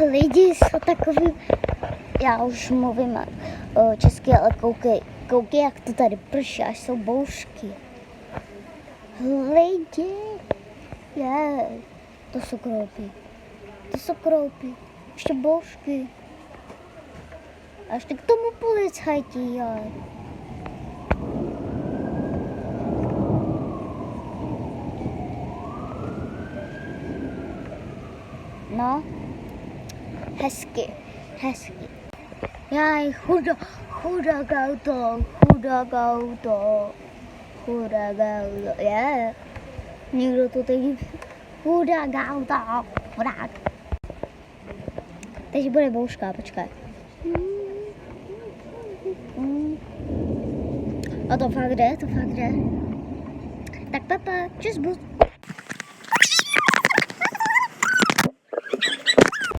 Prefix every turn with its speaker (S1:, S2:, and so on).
S1: lidi jsou takový, já už mluvím česky, ale koukej, jak to tady prší, až jsou bouřky. Lidi, to jsou kroupy, ještě bouřky. A ještě k tomu policajti, No, hezky. Jaj, chudák auto, Někdo to teď chudák auto. Teď bude bouřka, počkej. A to fakt jde. Tak papa, čus bus.